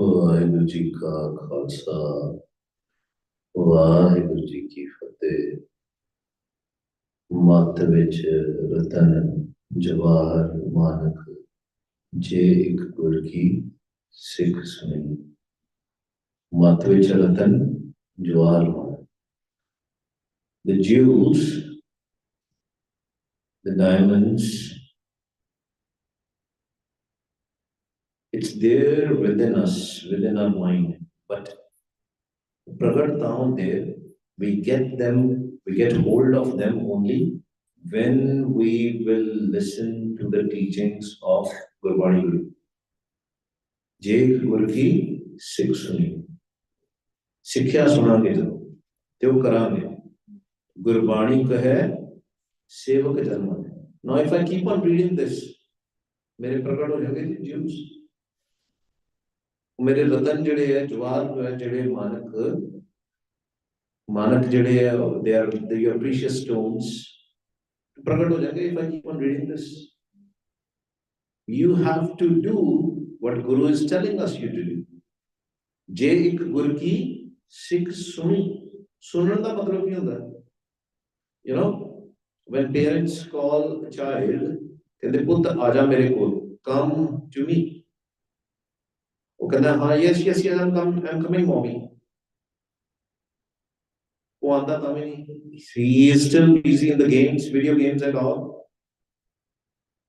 ਵਾਹਿਗੁਰੂ ਜੀ ਕਾ ਖਾਲਸਾ ਵਾਹਿਗੁਰੂ ਜੀ ਕੀ ਫਤਿਹ। ਮੱਤ ਵਿੱਚ ਰਤਨ ਜਵਾਹਰ ਮਾਨਕ ਜੇ ਇੱਕ ਗੁਰ ਕੀ ਸਿੱਖ ਸੁਣੀ। ਮੱਤ ਵਿੱਚ ਰਤਨ ਜਵਾਹਰ ਮਾਨਕ। The jewels, the diamonds, it's there within us, within our mind, but pragat down there, we get hold of them only when we will listen to the teachings of Gurbani Guru. Je Gur ki Sikh suni. Sikhya sunange jadon te wo karange. Gurbani kahe sevak janma. Now if I keep on reading this, mere pragat ho jayenge Jews. मेरे रतन जड़े है जवाहर जड़े मानक जड़े है they are your precious stones प्रकट हो जाएंगे if I keep on reading this. You have to do what Guru is telling us you to do. जे एक गुरु की सिख सुनी सुनने का मतलब क्या होता है? You know, when parents call a child, कहते पुत्र आजा मेरे को, come to me. वो कहता हाँ yes I'm coming mommy. वो आंदा था नहीं. He is still busy in the games, video games and all.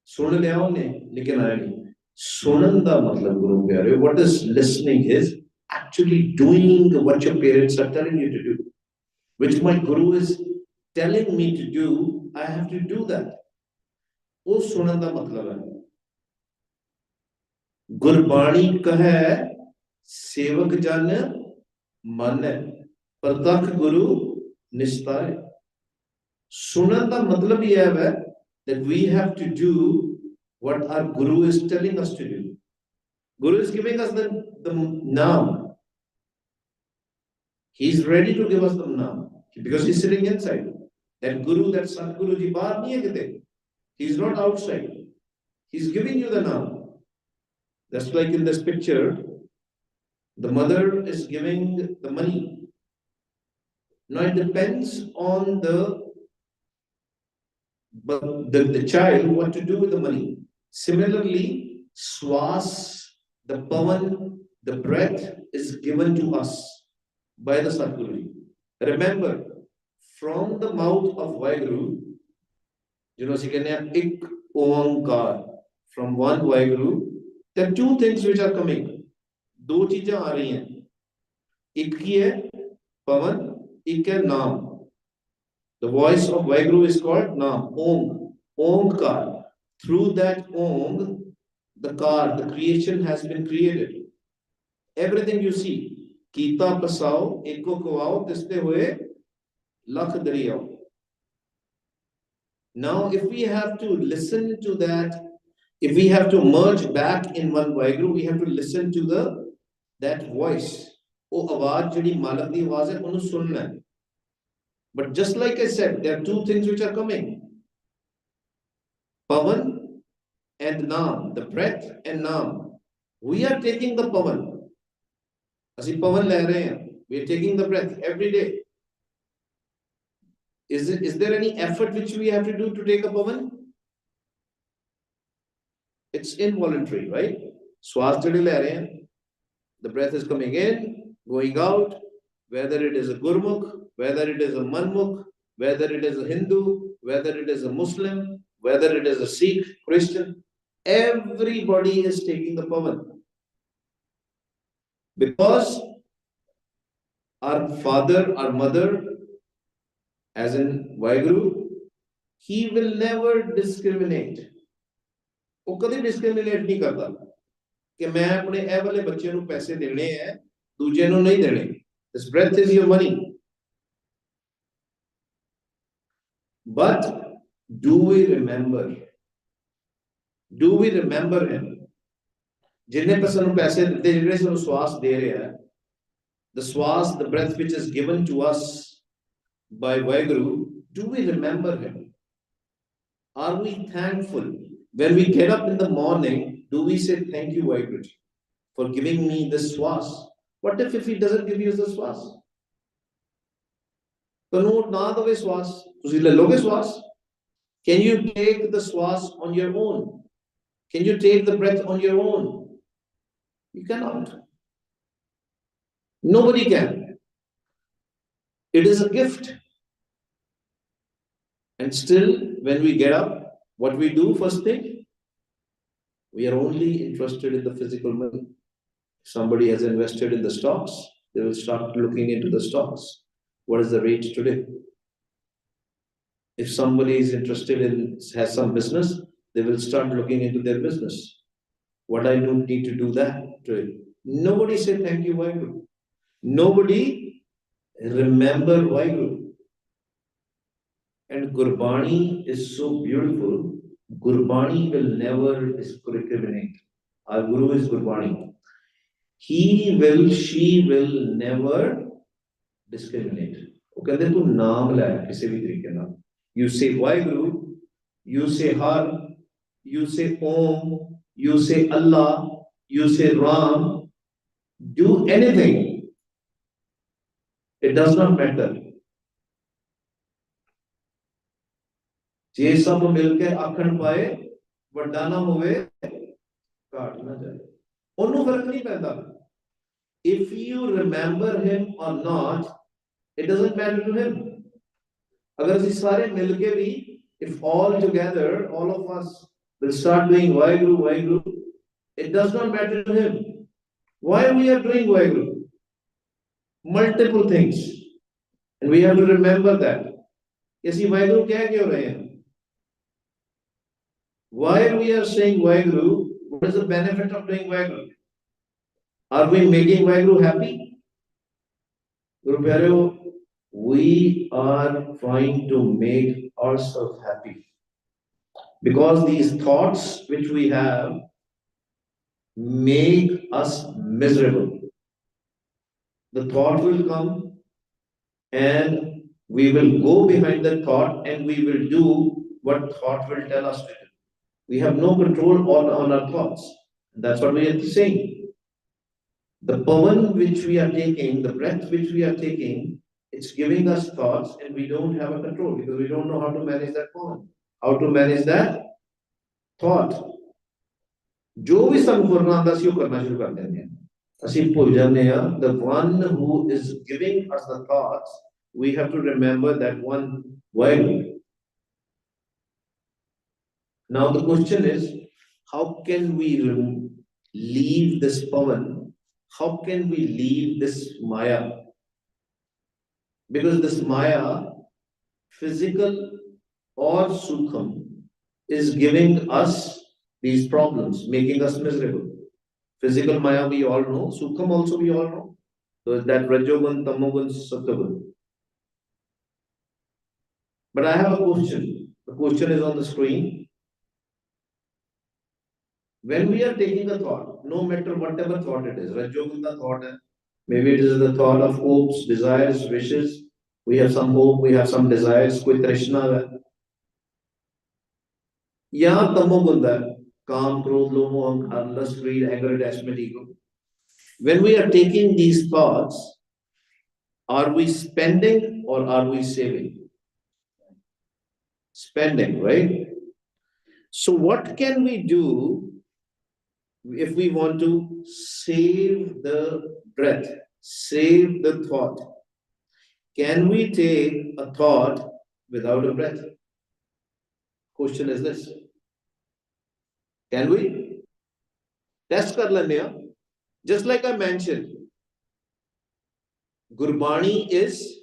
सुन लिया उन्हें लेकिन आया नहीं. सुनन का मतलब गुरु प्यारे, what is listening is actually doing what your parents are telling you to do, which my guru is telling me to do. I have to do that. वो सुनन का मतलब है. गुरबाणी कहे सेवक जन मन है प्रतख गुरु निस्तारे. सुनन का मतलब ये है that we have to do what our guru is telling us to do. Guru is giving us the naam. He's ready to give us the naam because he's sitting inside. That guru, that Sadguru ji baar nahi hai kite. He's not outside. He's giving you the naam. Just like in this picture, the mother is giving the money. Now it depends on the child what to do with the money. Similarly, swas, the pavan, the breath is given to us by the Sadguru. Remember, from the mouth of Vaheguru, ਜਿਹਨੂੰ ਅਸੀਂ ਕਹਿੰਦੇ ਆ ਇੱਕ ਓੰਕਾਰ from one Waheguru, there are two things which are coming, ਦੋ ਚੀਜ਼ਾਂ ਆ ਰਹੀਆਂ, ਇੱਕ ਕੀ ਹੈ ਪਵਨ, ਇੱਕ ਹੈ ਨਾਮ। The voice of Vaheguru is called Naam, Om, Omkar. Through that Om, the car, the creation has been created. Everything you see, Kita Pasao, Eko Kovao, Tiste Hue, Lakh Dariyao. Now, if we have to listen to that, if we have to merge back in one Vaheguru, we have to listen to that voice. Oh, आवाज जड़ी मालक दी आवाज है, उन्हें सुनना है. But just like I said, there are two things which are coming. Pavan and Naam, the breath and Naam. We are taking the Pavan. Asi Pavan le rahe hain. We are taking the breath every day. Is there any effort which we have to do to take a Pavan? It's involuntary, right? Swas jade le rahe hain. The breath is coming in, going out, whether it is a Gurmukh, whether it is a Manmukh, whether it is a Hindu, whether it is a Muslim, whether it is a Sikh, Christian, everybody is taking the Pavan. Because our father, our mother, as in Vaheguru, he will never discriminate. वो कभी discriminate नहीं करता कि मैं अपने ए वाले बच्चे ਨੂੰ पैसे देने हैं, दूजे ਨੂੰ नहीं देने. This breath is your money. But do we remember? Do we remember him? जिन्हें person ਨੂੰ पैसे ਦਿੱਤੇ, ਜਿਹੜੇ ਸਾਨੂੰ ਸਵਾਸ ਦੇ ਰਿਹਾ ਹੈ, the swas, the breath which is given to us by Vaheguru, do we remember him? Are we thankful? When we get up in the morning, do we say thank you Vaheguru for giving me this swas? What if he doesn't give you the swas? ਤੁਹਾਨੂੰ ਨਾ ਦਵੇ ਸਵਾਸ, ਤੁਸੀਂ ਲੈ ਲੋਗੇ ਸਵਾਸ? Can you take the swas on your own? Can you take the breath on your own? You cannot. Nobody can. It is a gift. And still, when we get up, what we do first thing? We are only interested in the physical money. If somebody has invested in the stocks, they will start looking into the stocks. What is the rate today? If somebody is interested in, has some business, they will start looking into their business. What I don't need to do that today. Nobody say thank you, Vaheguru. Nobody remember Vaheguru. And Gurbani is so beautiful. Gurbani will never discriminate. Our Guru is Gurbani. He will, she will never discriminate. वो कहते तू नाम ले किसी भी तरीके ना. You say Vaheguru, you say Har, you say Om, you say Allah, you say Ram, do anything. It does not matter. जे सब मिलके आखण पाए वड्डा ना होवे घाट ना जाए, ਉਹਨੂੰ ਫਰਕ ਨਹੀਂ ਪੈਂਦਾ. If you remember him or not, it doesn't matter to him. अगर ਅਸੀਂ ਸਾਰੇ ਮਿਲ ਕੇ ਵੀ, if all together, all of us will start doing Vaheguru, Vaheguru, it does not matter to him. Why we are doing Vaheguru? Multiple things. And we have to remember that. ਅਸੀਂ Vaheguru ਕਹਿ ਕਿਉਂ ਰਹੇ ਹਾਂ? Why we are saying Vaheguru? What is the benefit of doing Vaheguru? Are we making Vaheguru happy? Guru Pyareo, we are trying to make ourselves happy. Because these thoughts which we have make us miserable. The thought will come and we will go behind the thought and we will do what thought will tell us to do. We have no control on our thoughts. That's what we are saying. The pavan which we are taking, the breath which we are taking, it's giving us thoughts and we don't have a control because we don't know how to manage that pavan, how to manage that thought. जो भी संपूर्ण आंदा सी वो करना शुरू कर देते हैं. ਅਸੀਂ ਭੁੱਲ ਜਾਂਦੇ ਹਾਂ. The one who is giving us the thoughts, we have to remember that one Vaheguru. Now the question is, how can we leave this pavan? How can we leave this maya? Because this maya, physical or sukham, is giving us these problems, making us miserable. Physical maya we all know, sukham also we all know. So that rajogun, tamogun, sattvagun. But I have a question. The question is on the screen. When we are taking a thought, no matter whatever thought it is, Rajogunda thought, maybe it is the thought of hopes, desires, wishes. We have some hope, we have some desires, koi trishna hai. Ya tamogunda, काम, क्रोध, लोभ, अहंकार, lust, greed, anger, attachment, ego. When we are taking these thoughts, are we spending or are we saving? Spending, right? So what can we do if we want to save the breath, save the thought? Can we take a thought without a breath? Question is this. Can we? Test kar lenge ha. Just like I mentioned, Gurbani is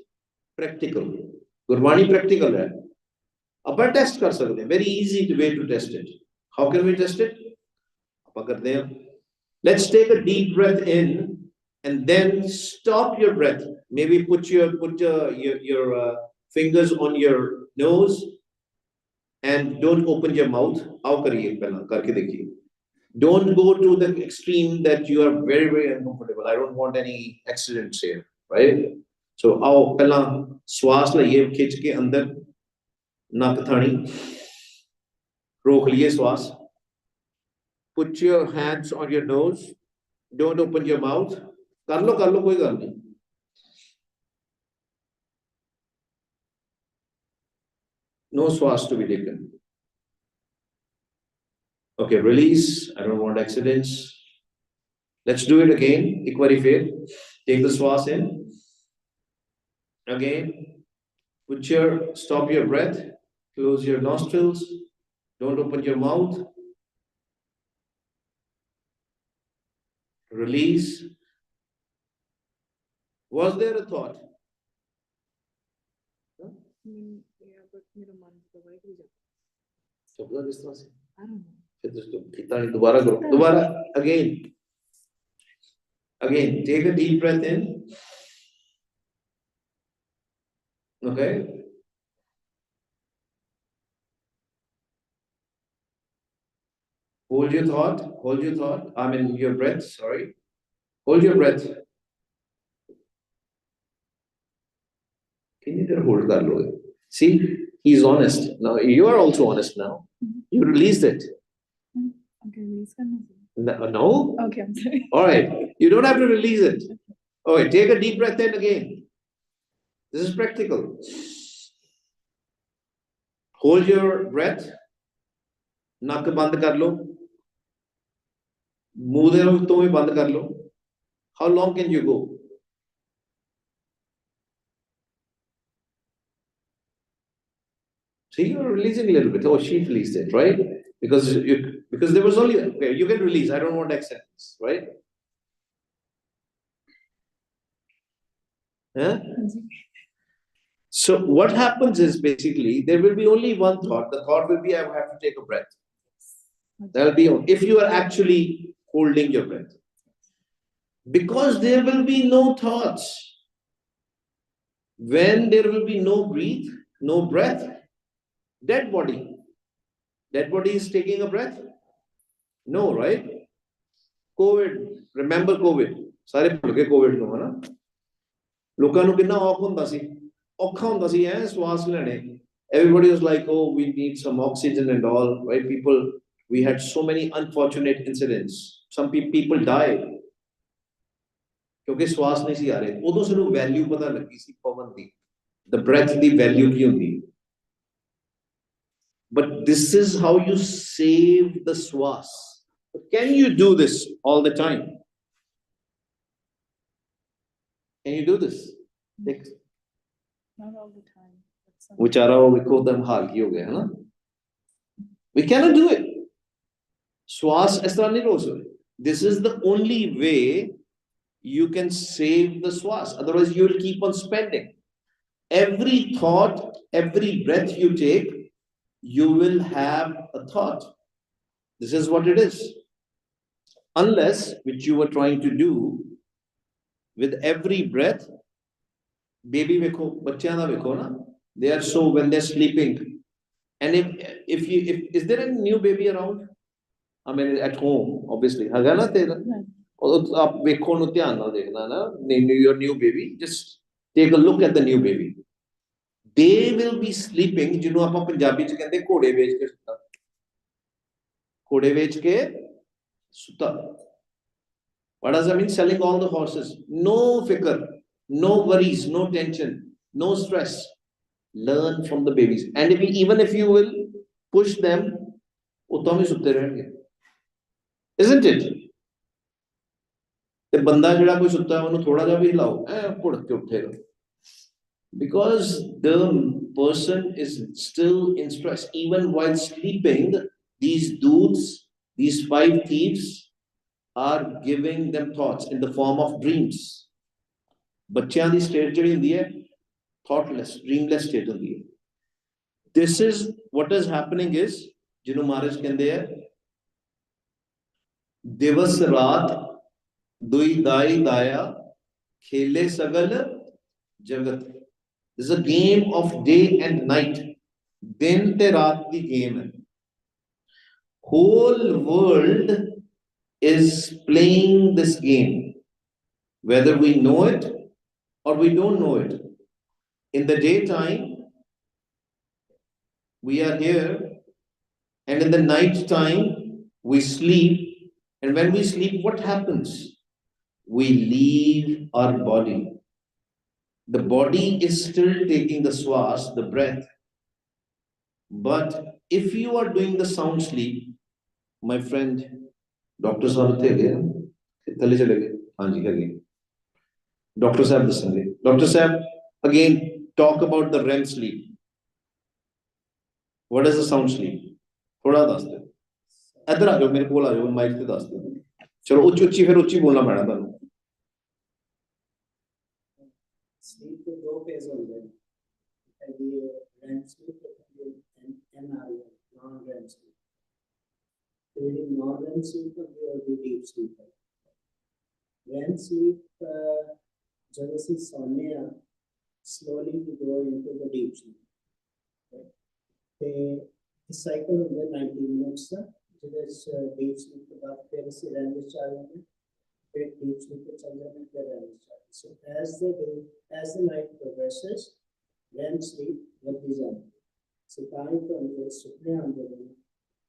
practical. Gurbani practical hai. Apna test kar sakte hain. Very easy way to test it. How can we test it? Apa karte hain? Let's take a deep breath in and then stop your breath. Maybe put your fingers on your nose and don't open your mouth. आओ करिए पहला करके देखिए. Don't go to the extreme that you are very very uncomfortable. I don't want any accidents here, right? So आओ पहला श्वास लइए खींच के अंदर नाक थानी रोक लिए श्वास. Put your hands on your nose. Don't open your mouth. कर लो कोई गल नहीं. No श्वास to be taken. Okay, release. I don't want accidents. Let's do it again. एक बारी फिर. Take the श्वास in. Again. Stop your breath. Close your nostrils. Don't open your mouth. Release. Was there a thought? Huh? Yeah, but मेरा मन दवाई भी जाता शब्द किस तरह से? I don't know. फिर दोस्तों कितना दोबारा करो. दोबारा again. Again, take a deep breath in. Okay. Hold your thought. I mean your breath, sorry. Hold your breath. Can you just hold that low? See, he's honest. Now you are also honest now. You released it. Okay, release करना चाहिए. No? Okay, I'm sorry. All right. You don't have to release it. Okay, take a deep breath in again. This is practical. Hold your breath. नक बंद कर लो. मुंह दे तो भी बंद कर लो. How long can you go? See, you're releasing a little bit. Oh, she released it, right? Because there was only okay, you can release. I don't want acceptance, right? Huh? So what happens is basically there will be only one thought. The thought will be I have to take a breath. That'll be if you are actually holding your breath. Because there will be no thoughts. When there will be no breath, dead body. Dead body is taking a breath? No, right? COVID. Remember COVID. सारे भूल गए COVID को है ना? लोकां ਨੂੰ कितना औखा ਹੁੰਦਾ ਸੀ ਐ ਸਵਾਸ ਲੈਣੇ. Everybody was like, oh, we need some oxygen and all, right? We had so many unfortunate incidents. Some people died. क्योंकि श्वास नहीं सी आ रहे. उਦੋਂ ਸਾਨੂੰ ਵੈਲਿਊ ਪਤਾ ਲੱਗੀ ਸੀ ਪਵਨ ਦੀ. The breath ਦੀ ਵੈਲਿਊ ਕੀ ਹੁੰਦੀ. But this is how you save the swas. Can you do this all the time? Can you do this? Not all the time. Vichara ਵੇਖੋ ਦਮ ਹਾਲ ਕੀ ਹੋ ਗਿਆ ਹੈ ਨਾ. We cannot do it. Swas is तरह नहीं रोक सकते. This is the only way you can save the swas. Otherwise, you will keep on spending. Every thought, every breath you take, you will have a thought. This is what it is. Unless, which you were trying to do, with every breath, baby weko, bachya na weko na, they are so when they're sleeping. And if is there a new baby around? I mean, at home, obviously. ਹੈਗਾ ਨਾ ਤੇਰਾ? ਉਹ ਆਪ ਵੇਖੋ ਨੂੰ ਧਿਆਨ ਨਾਲ ਦੇਖਣਾ ਨਾ, your new baby, just take a look at the new baby. They will be sleeping, ਜਿਹਨੂੰ ਆਪਾਂ ਪੰਜਾਬੀ ਚ ਕਹਿੰਦੇ ਘੋੜੇ ਵੇਚ ਕੇ ਸੁੱਤਾ. ਘੋੜੇ ਵੇਚ ਕੇ ਸੁੱਤਾ. What does that mean? Selling all the horses. No fikr, no worries, no tension, no stress. Learn from the babies. And even if you will push them, ਉਹ ਤਾਂ ਵੀ ਸੁੱਤੇ ਰਹਿਣਗੇ. Isn't it? ਤੇ ਬੰਦਾ ਜਿਹੜਾ ਕੋਈ ਸੁੱਤਾ ਉਹਨੂੰ ਥੋੜਾ ਜਿਹਾ ਵੀ ਹਿਲਾਓ ਐ ਭੁੜਕ ਕੇ ਉੱਠੇਗਾ. Because the person is still in stress. Even while sleeping, these dudes, these 5 thieves, are giving them thoughts in the form of dreams. ਬੱਚਿਆਂ ਦੀ state ਜਿਹੜੀ ਹੁੰਦੀ ਹੈ thoughtless, dreamless state ਹੁੰਦੀ ਹੈ. This is what is happening is, ਜਿਹਨੂੰ ਮਹਾਰਾਜ ਕਹਿੰਦੇ ਆ ਦਿਵਸ ਰਾਤ ਦੁਈ ਦਾਈ ਦਾਇਆ ਖੇਲੇ ਸਗਲ ਜਗਤ. This is a game of day and night. दिन ते रात की game है. Whole world is playing this game, whether we know it or we don't know it. In the daytime, we are here, and in the night time, we sleep. And when we sleep, what happens? We leave our body. The body is still taking the swas, the breath. But if you are doing the sound sleep, my friend, Dr. Sahab the gaya, thale chale gaye. हाँ जी करिए. Dr. Sahab दसेंगे. Dr. Sahab, again talk about the REM sleep. What is the sound sleep? थोड़ा दस दो. इधर आ जाओ मेरे कोल आ जाओ mic पे दस दो. चलो उच्ची उच्ची फिर उच्ची बोलना पैना तुहानू. Sleep के दो फेज होते हैं. ये REM sleep and NREM, non-REM sleep. During non-REM sleep और deep sleep. REM sleep जब ਅਸੀਂ सोने आ, slowly we go into the deep sleep. Right? The cycle होता है 90 minutes का. ਜਿਹਦੇ deep sleep के बाद फिर ਅਸੀਂ REM ਵਿੱਚ ਆ ਜਾਂਦੇ. फिर deep sleep पे चल जाते हैं, फिर REM ਵਿੱਚ. So as the night progresses, REM sleep बढ़ती जाती है. So time तो अंदर सुपने आते हैं.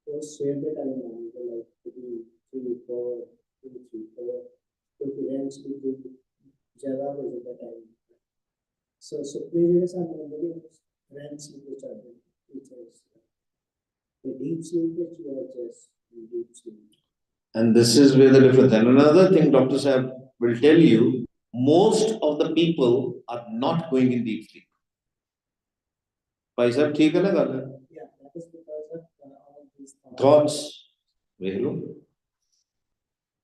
तो same time आते हैं, like 3, 4, 2, 3, 4. क्योंकि REM sleep भी ज़्यादा हो जाता है time. So सुपने जैसे सामने आते हैं, REM sleep पे चलते हैं. The deep sleep that you are just in deep sleep. And this is where the difference. And another thing Dr. Sahab will tell you, most of the people are not going in deep sleep. भाई साहब ठीक है ना गल? Yeah, that is because of all these Thoughts.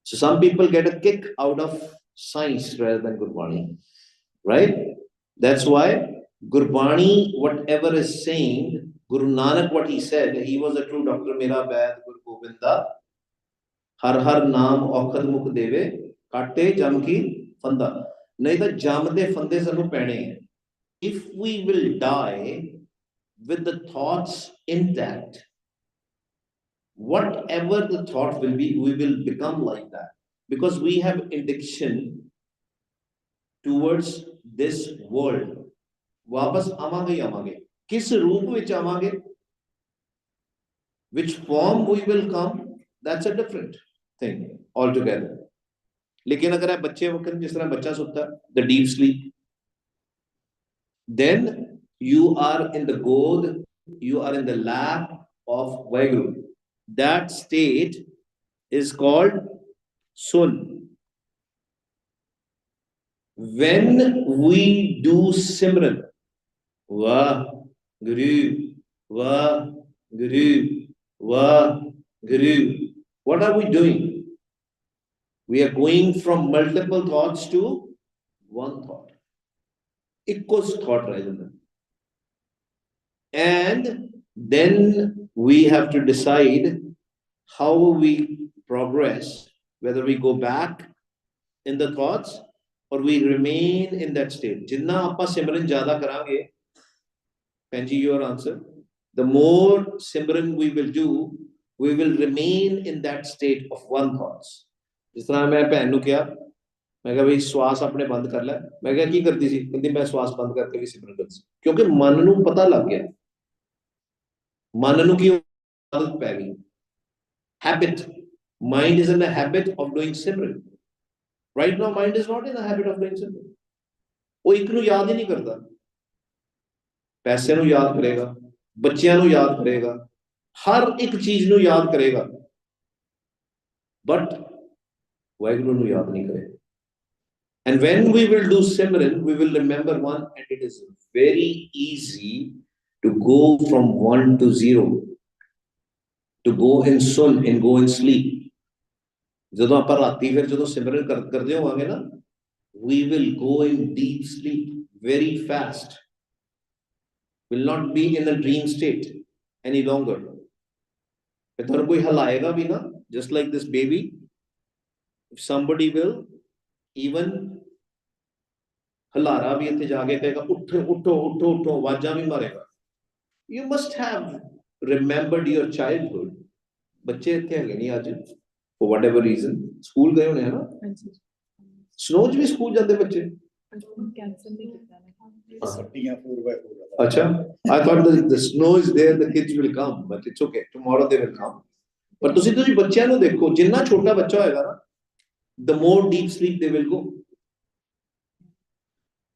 So some people get a kick out of science rather than Gurbani, right? That's why Gurbani, whatever is saying, Guru Nanak, what he said, he was a true doctor. Mera Vaid Guru Govinda, har har naam aukhad mukh deve, katte jam ki fanda. नहीं तो जम दे फंदे सानू पैने हैं. If we will die with the thoughts intact, whatever the thought will be, we will become like that. Because we have addiction towards this world. वापस आवांगे ही आवांगे. किस रूप विच आवांगे? Which form we will come, that's a different thing altogether. लेकिन अगर आप बच्चे वक्त जिस तरह बच्चा सोता है, the deep sleep, then you are in the god, you are in the lap of Vaheguru. That state is called sun. When we do Simran, Vah Guru, Vah Guru, Wow, Guru, what are we doing? We are going from multiple thoughts to one thought. Equals thought rather than. And then we have to decide how we progress, whether we go back in the thoughts or we remain in that state. Jinna appa simran jada karange, Kanji, your answer. The more Simran we will do, we will remain in that state of one thoughts. जिस तरह मैं भैन ਨੂੰ किया मैं कहा भाई श्वास अपने बंद कर ਲੈ मैं कहा की करती सी कहती मैं श्वास बंद करके भी सिमरन करती सी क्योंकि मन ਨੂੰ पता लग गया मन ਨੂੰ की आदत पै गई habit mind is in the habit of doing simran right now mind is not in the habit of doing simran वो एक ਨੂੰ याद ही नहीं करता पैसे ਨੂੰ याद करेगा ਬੱਚਿਆਂ ਨੂੰ याद करेगा हर एक चीज ਨੂੰ याद करेगा बट वाहिगुरु ਨੂੰ याद नहीं करेगा and when we will do simran we will remember one and it is very easy to go from 1 to 0 to go in sun and go in sleep ਜਦੋਂ ਆਪਾਂ ਰਾਤੀ ਫਿਰ ਜਦੋਂ ਸਿਮਰਨ ਕਰਦੇ ਹੋਵਾਂਗੇ ਨਾ we will go in deep sleep very fast will not be in a dream state any longer if there koi hilayega bhi na just like this baby if somebody will even हलारा भी इतने जाके कहेगा उठो उठो उठो उठो आवाजा भी मारेगा you must have remembered your childhood बच्चे इतने है नहीं आज for whatever reason स्कूल गए होने हैं ना स्नो भी स्कूल जाते बच्चे कैंसिल नहीं किया ना छुट्टियां 4x4 अच्छा I thought the snow is there the kids will come but it's okay tomorrow they will come पर ਤੁਸੀਂ ਬੱਚਿਆਂ ਨੂੰ ਦੇਖੋ ਜਿੰਨਾ ਛੋਟਾ ਬੱਚਾ ਹੋਏਗਾ ਨਾ the more deep sleep they will go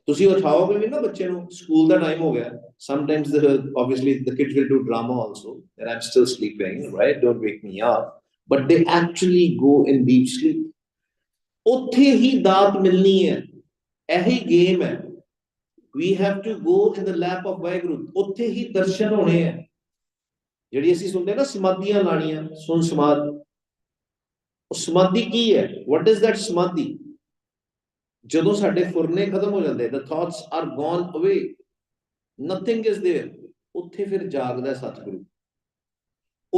ਤੁਸੀਂ ਉਠਾਓਗੇ ਵੀ ਨਾ ਬੱਚੇ ਨੂੰ ਸਕੂਲ ਦਾ ਟਾਈਮ ਹੋ ਗਿਆ sometimes obviously the kids will do drama also that I'm still sleeping right don't wake me up but they actually go in deep sleep ਉੱਥੇ ਹੀ ਦਾਤ ਮਿਲਣੀ ਹੈ ਇਹੀ ਗੇਮ ਹੈ we have to go in the lap of Waheguru ਉੱਥੇ ਹੀ ਦਰਸ਼ਨ ਹੋਣੇ ਹੈ ਜਿਹੜੀ ਅਸੀਂ ਸੁਣਦੇ ਨਾ ਸਮਾਧੀਆਂ ਲਾਣੀਆਂ ਸੁਣ ਸਮਾਧ ਉਹ ਸਮਾਧੀ ਕੀ ਹੈ what is that ਸਮਾਧੀ ਜਦੋਂ ਸਾਡੇ ਫੁਰਨੇ ਖਤਮ ਹੋ ਜਾਂਦੇ the thoughts are gone away nothing is there ਉੱਥੇ ਫਿਰ ਜਾਗਦਾ ਸਤਿਗੁਰੂ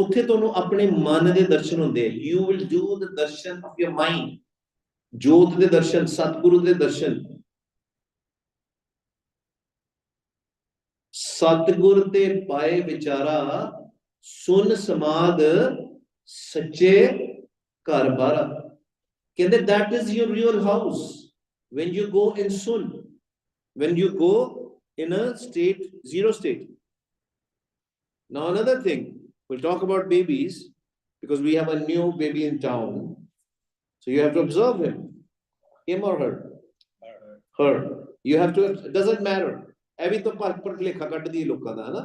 ਉੱਥੇ ਤੁਹਾਨੂੰ ਆਪਣੇ ਮਨ ਦੇ ਦਰਸ਼ਨ ਹੁੰਦੇ you will do the darshan of your mind ਜੋਤ ਦੇ ਦਰਸ਼ਨ ਸਤਿਗੁਰੂ ਦੇ ਦਰਸ਼ਨ ਸਤਿਗੁਰ ਤੇ ਪਾਏ ਵਿਚਾਰਾ ਸੁਨ ਸਮਾਦ ਸੱਚੇ ਘਰ ਬਾਰਾ ਕਹਿੰਦੇ that is your real house when you go in sun when you go in a state zero state now another thing we'll talk about babies because we have a new baby in town so you have to observe him or her you have to it doesn't matter every to par lekha kaddi lokka da na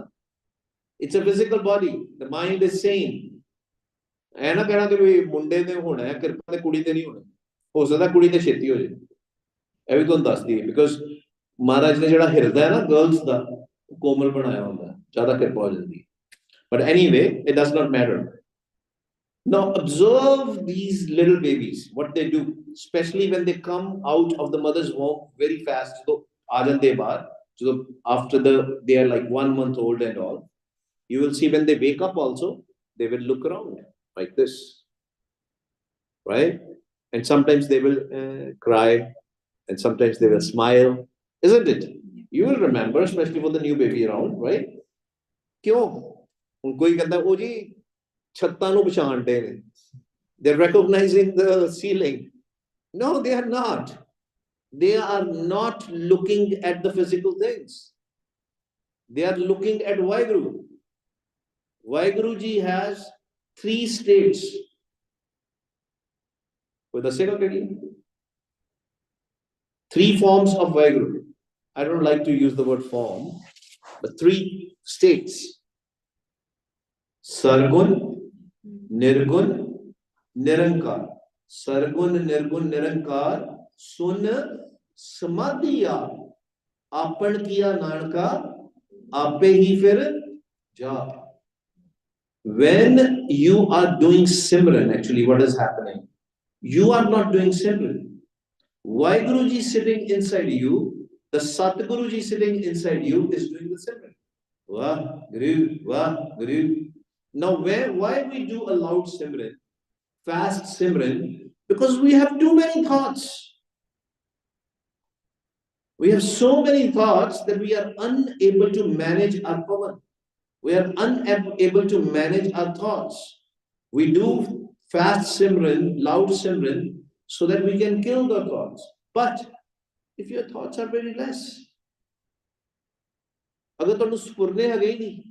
it's a physical body the mind is sane ਐ ਨਾ ਕਹਿਣਾ ਕਿ ਵੀ ਮੁੰਡੇ ਨੇ ਹੋਣਾ ਹੈ ਕਿਰਪਾ ਤੇ ਕੁੜੀ ਤੇ ਨਹੀਂ ਹੋਣਾ ਹੋ ਸਕਦਾ ਕੁੜੀ ਤੇ ਛੇਤੀ ਹੋ ਜਾਏ ਇਹ ਵੀ ਤੁਹਾਨੂੰ ਦੱਸਦੀ ਹੈ ਬਿਕਾਜ਼ ਮਹਾਰਾਜ ਨੇ ਜਿਹੜਾ ਹਿਰਦਾ ਹੈ ਨਾ ਗਰਲਸ ਦਾ ਕੋਮਲ ਬਣਾਇਆ ਹੁੰਦਾ ਜ਼ਿਆਦਾ ਕਿਰਪਾ ਹੋ ਜਾਂਦੀ but anyway it does not matter now observe these little babies what they do especially when they come out of the mother's womb very fast so ਆ ਜਾਂਦੇ ਬਾਹਰ ਜਦੋਂ after they are like 1 month old and all you will see when they wake up also they will look around like this right and sometimes they will cry and sometimes they will smile isn't it you will remember especially for the new baby around right क्यों ਹੁਣ ਕੋਈ ਕਹਿੰਦਾ ਉਹ ਜੀ ਛੱਤਾਂ ਨੂੰ ਪਛਾਣਦੇ ਨੇ they're recognizing the ceiling no they are not looking at the physical things they are looking at Vaheguru ji has 3 states with the second again 3 forms of Vaheguru I don't like to use the word form but 3 states sargun nirgun nirankar sargun nirgun nirankar sun samadhiya apan kiya nanka आपे ही फिर जा When you are doing Simran, actually what is happening? You are not doing Simran. Why Guruji sitting inside you? The Satguruji sitting inside you is doing the Simran. Wah, Guru, Wah, Guru. Now, why we do a loud Simran, fast Simran? Because we have too many thoughts. We have so many thoughts that we are unable to manage our power. We are unable to manage our thoughts. We do fast Simran, loud Simran, so that we can kill the thoughts. But if your thoughts are very less, अगर तुहानू स्फुरने है गई नहीं,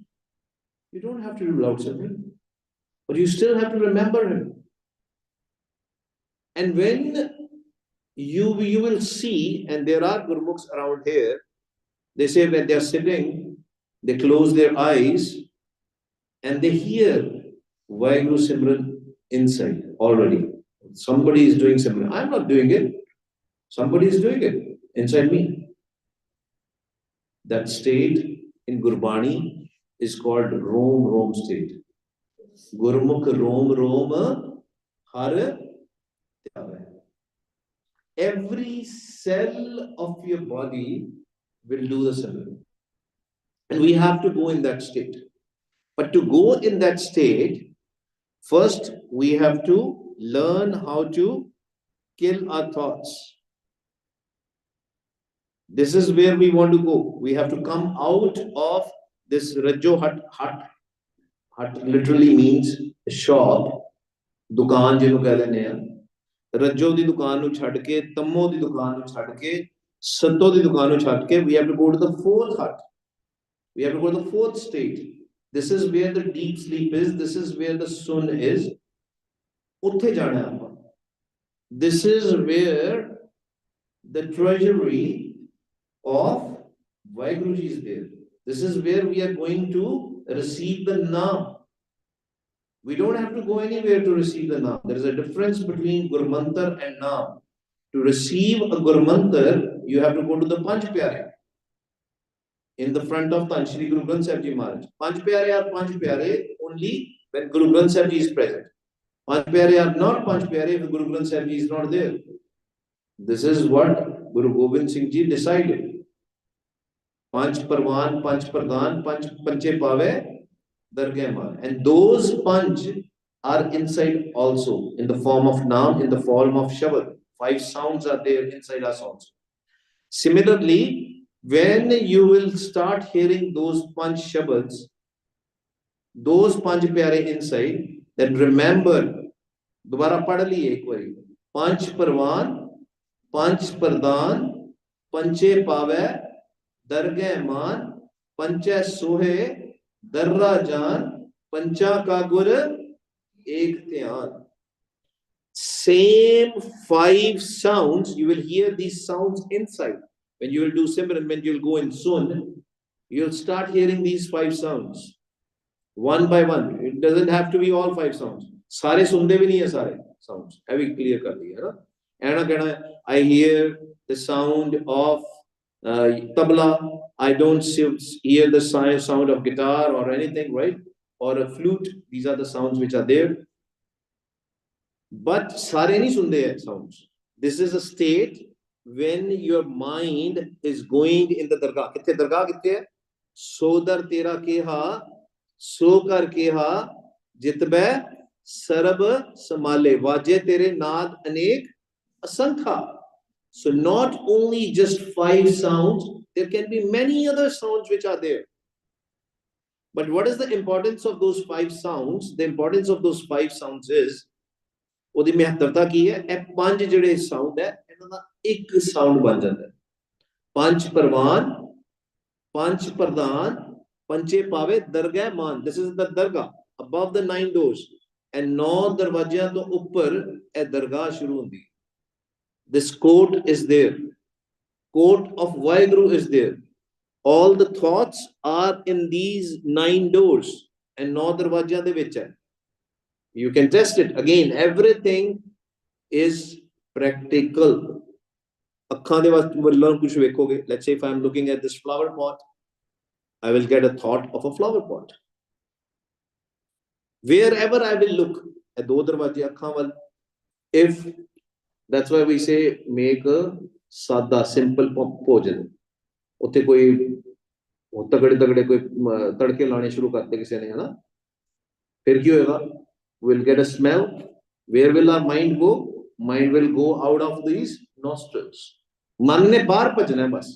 you don't have to do loud Simran, but you still have to remember him. And when you will see, and there are Gurmukhs around here, they say when they are sitting, they close their eyes and they hear Vaheguru Simran inside already. Somebody is doing Simran. I'm not doing it. Somebody is doing it inside me. That state in Gurbani is called Rom state. Gurmukh Rom Har. Every cell of your body will do the Simran. And we have to go in that state. But to go in that state, first we have to learn how to kill our thoughts. This is where we want to go. We have to come out of this Rajo hut. Hut literally means shop. Dukaan ਜਿਹਨੂੰ ਕਹਿ ਦਿੰਦੇ ਆ ਰੱਜੋ ਦੀ ਦੁਕਾਨ ਨੂੰ ਛੱਡ ਕੇ ਤੰਮੋ ਦੀ ਦੁਕਾਨ ਨੂੰ ਛੱਡ ਕੇ ਸੱਤੋ ਦੀ ਦੁਕਾਨ ਨੂੰ ਛੱਡ ਕੇ we have to go to the fourth hut. We have to go to the fourth state. This is where the deep sleep is. This is where the sun is. ਉੱਥੇ ਜਾਣਾ ਆਪਾਂ. This is where the treasury of Vaheguruji is there. This is where we are going to receive the Naam. We don't have to go anywhere to receive the Naam. There is a difference between Gurmantar and Naam. To receive a Gurmantar, you have to go to the Panch Pyare. In the front of Tan Shri Guru Granth Sahib Ji Maharaj. Panch Pyare are Panch Pyare only when Guru Granth Sahib Ji is present. Panch Pyare are not Panch Pyare if Guru Granth Sahib Ji is not there. This is what Guru Gobind Singh Ji decided. Panch Parvan, Panch Pradhan, Panche Pave, Dargah Man. And those Panch are inside also in the form of Naam, in the form of Shabad. 5 sounds are there inside us also. Similarly, when you will start hearing those Panch Shabads, those Panch Pyare inside, then remember, dobara padh liye ek bari. Panch Parvan, Panch Pradhan, Panche Pave, Dargah Man, Pancha Sohe, Darra Jan, Pancha Ka Gur, Ek Dhyan. Same 5 sounds, you will hear these sounds inside. When you will do Simran, when you will go in Sun, you will start hearing these 5 sounds. One by one. It doesn't have to be all 5 sounds. Sare sunde bhi nahi hai sare sounds. Have we clear kar diya, na? I hear the sound of tabla. I don't hear the sound of guitar or anything, right? Or a flute. These are the sounds which are there. But sare nahi sunde hai sounds. This is a state when your mind is going in the dargah. Kithe dargah kithe hai? Sodar tera keha, sokar keha, jitbe sarab samale. Vaje tere naad anek asankha. So not only just 5 sounds, there can be many other sounds which are there. But what is the importance of those 5 sounds? The importance of those 5 sounds is, ਉਹਦੀ ਮਹੱਤਵਤਾ ਕੀ ਹੈ? ਇਹ 5 ਜਿਹੜੇ sound ਹੈ ਇਹਨਾਂ ਦਾ ਇੱਕ sound ਬਣ ਜਾਂਦਾ ਹੈ. ਪੰਜ ਪਰਵਾਨ, ਪੰਜ ਪ੍ਰਧਾਨ, ਪੰਚੇ ਪਾਵੇ, ਦਰਗਾਹ ਮਾਨ. This is the dargah above the 9 doors. And 9 ਦਰਵਾਜ਼ਿਆਂ ਤੋਂ ਉੱਪਰ ਇਹ ਦਰਗਾਹ ਸ਼ੁਰੂ ਹੁੰਦੀ ਹੈ. This court is there. Court of Vaheguru is there. All the thoughts are in these 9 doors. And 9 ਦਰਵਾਜ਼ਿਆਂ ਦੇ ਵਿੱਚ ਹੈ. You can test it. Again, everything is practical. Let's say if I'm looking at this flower pot, I will get a thought of a flower pot. wherever I will look, ਦੋ ਦਰਵਾਜ਼ੇ ਅੱਖਾਂ ਵੱਲ, if that's why we say make a ਸਾਦਾ simple ਭੋਜਨ, ਉੱਥੇ ਕੋਈ ਤਗੜੇ ਕੋਈ ਤੜਕੇ ਲਾਣੇ ਸ਼ੁਰੂ ਕਰਤੇ ਕਿਸੇ ਨੇ, ਹਨਾ, ਫਿਰ ਕੀ ਹੋਏਗਾ, we'll get a smell. Where will our mind go? Mind will go out of these nostrils. ਮਨ ਨੇ ਬਾਹਰ ਭਜਣਾ ਹੈ ਬਸ,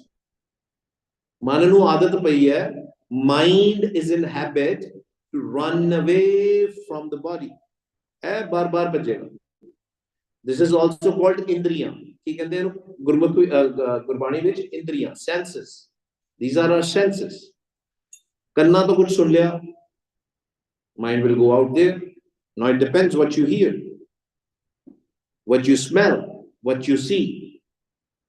ਮਨ ਨੂੰ ਆਦਤ ਪਈ ਹੈ, mind is in habit to run away from the body, ਇਹ ਬਾਰ ਭਜੇਗਾ. This is also called ਇੰਦਰੀਆਂ, ਕੀ ਕਹਿੰਦੇ ਇਹਨੂੰ ਗੁਰਮੁਖੀ ਗੁਰਬਾਣੀ ਵਿੱਚ, ਇੰਦਰੀਆਂ, senses. These are our senses. ਕੰਨਾਂ ਤੋਂ ਕੁਝ ਸੁਣ ਲਿਆ, mind will go out there. Now it depends what you hear, what you smell, what you see,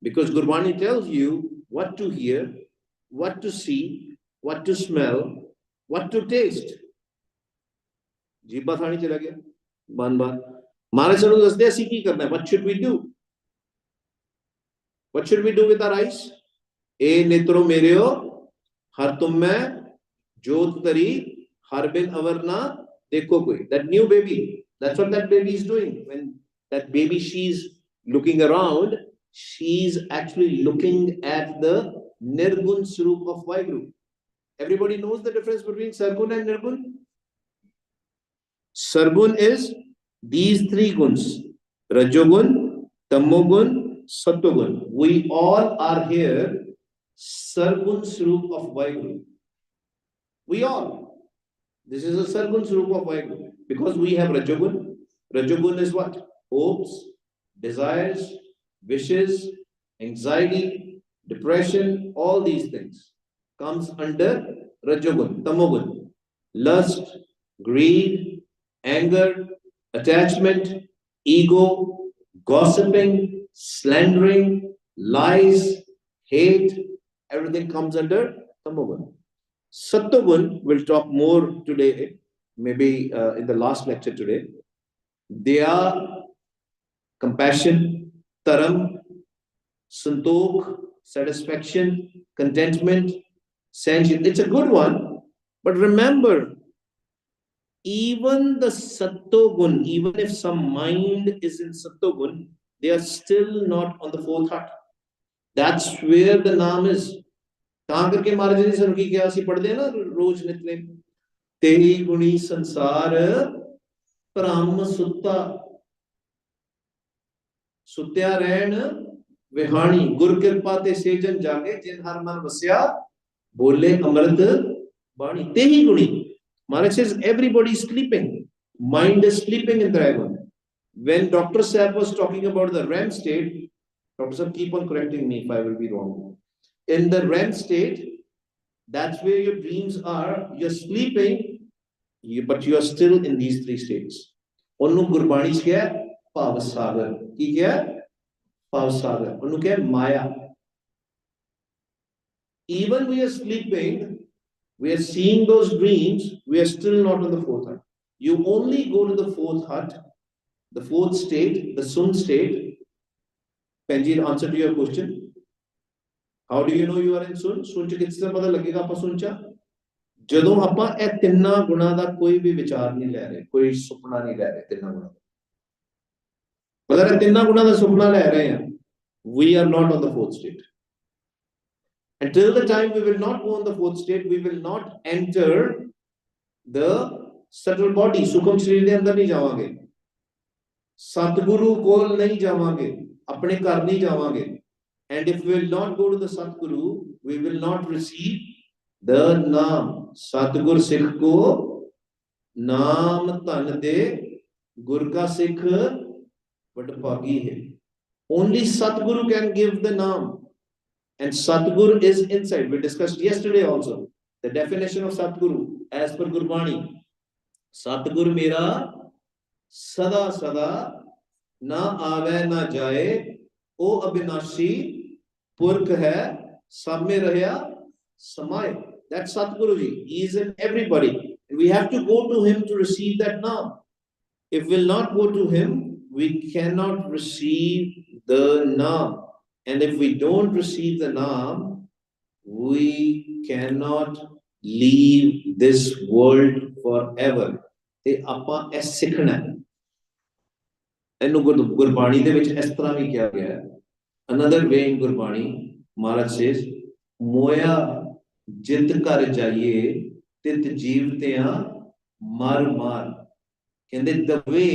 because Gurbani tells you what to hear, what to see, what to smell, what to taste. जीबा थानी चला गया बान बान, मारे चलो दसदे ਅਸੀਂ ਕੀ ਕਰਨਾ है, what should we do? What should we do with our eyes? ए नेत्रो मेरेओ हर तुम में जोत तरी हर बिन अवर ना देखो कोई. That new baby, that's what that baby is doing. When that baby, she's looking around, she's actually looking at the Nirgun Swarup of Vaheguru. Everybody knows the difference between Sargun and Nirgun? Sargun is these three guns, Rajogun, Tamogun, Sattogun. We all are here Sargun Swarup of Vaheguru. We all. This is a Sargun Swarup of Vaheguru. Because we have Rajogun. Rajogun is what? Hopes, desires, wishes, anxiety, depression, all these things comes under Rajogun. Tamogun. Lust, greed, anger, attachment, ego, gossiping, slandering, lies, hate, everything comes under Tamogun. Sattvagun, we'll talk more today, maybe in the last lecture today. They are compassion, taram, santokh, satisfaction, contentment, sanction. It's a good one, but remember, even the Sattvagun, even if some mind is in Sattvagun, they are still not on the fourth heart. That's where the naam is. ਤਾਂ ਕਰਕੇ ਮਹਾਰਾਜ ਜੀ ਨੇ ਸਾਨੂੰ ਕੀ ਕਿਹਾ, ਅਸੀਂ ਪੜ੍ਹਦੇ ਆ ਨਾ ਰੋਜ਼ ਨਿਤਨੇਮ, ਤੇਰੀ ਗੁਣੀ ਸੰਸਾਰ ਭ੍ਰਮ ਸੁੱਤਾ, ਸੁੱਤਿਆ ਰਹਿਣ ਵਿਹਾਣੀ, ਗੁਰ ਕਿਰਪਾ ਤੇ ਸੇਜਨ ਜਾਗੇ, ਜਿਨ ਹਰ ਮਨ ਵਸਿਆ ਬੋਲੇ ਅੰਮ੍ਰਿਤ ਬਾਣੀ. ਤੇਹੀ ਗੁਣੀ. Maharaj says everybody is sleeping. Mind is sleeping in Dragon. When Dr. Saab was talking about the REM state, Dr. Saab, keep on correcting me if I will be wrong. In the REM state, that's where your dreams are. You're sleeping, but you are still in these three states. Onnu Gurbani kya Bhav Sagar. Ki kya Bhav Sagar. Onnu kya Maya. Even we are sleeping, we are seeing those dreams, we are still not in the fourth hut. You only go to the fourth hut, the fourth state, the Sun state. Panji, answer to your question. How do you know you are in Sun? Sun ch किस तरह पता लगेगा आपा Sun चा? ਜਦੋਂ ਆਪਾਂ ਇਹ ਤਿੰਨਾਂ ਗੁਣਾਂ ਦਾ ਕੋਈ ਵੀ ਵਿਚਾਰ ਨਹੀਂ ਲੈ ਰਹੇ, ਕੋਈ ਸੁਪਨਾ ਨਹੀਂ ਲੈ ਰਹੇ ਤਿੰਨਾਂ ਗੁਣਾਂ ਦਾ, ਅਗਰ ਇਹ ਤਿੰਨਾਂ ਗੁਣਾਂ ਦਾ ਸੁਪਨਾ ਲੈ ਰਹੇ ਹਾਂ, we are not on the fourth state. Until the time we will not go on the fourth state, we will not enter the subtle body. Sukham Shri de andar nahi javange. Satguru kol nahi javange. Apne ghar nahi javange. And if we will not go to the Satguru, we will not receive the Naam. Satgur Sikh ko Naam Tan de Gur ka Sikh Vadbhagi hai. Only Satguru can give the Naam. And Satguru is inside. We discussed yesterday also the definition of Satguru as per Gurbani. Satguru mera sada sada na aave na jaye, o abinashi purkh hai sab mein rahya samaye. That's Satguru ji. He is in everybody. And we have to go to him to receive that naam. If we will not go to him, we cannot receive the naam. And if we don't receive the Naam, we cannot leave this world forever. ਤੇ ਆਪਾਂ ਇਹ ਸਿੱਖਣਾ ਹੈ। ਇਹਨੂੰ ਗੁਰਬਾਣੀ ਦੇ ਵਿੱਚ ਇਸ ਤਰ੍ਹਾਂ ਵੀ ਕਿਹਾ ਗਿਆ ਹੈ। ਅਨਦਰ ਵੇ ਇਨ ਗੁਰਬਾਣੀ ਮਹਾਰਾਜ ਸੇਜ਼ ਮੋਇਆ ਜਿਤ ਕਰ ਜਾਈਏ ਤਿਤ ਜੀਵਤਿਆਂ ਮਰ ਮਾਰ। ਕਹਿੰਦੇ the way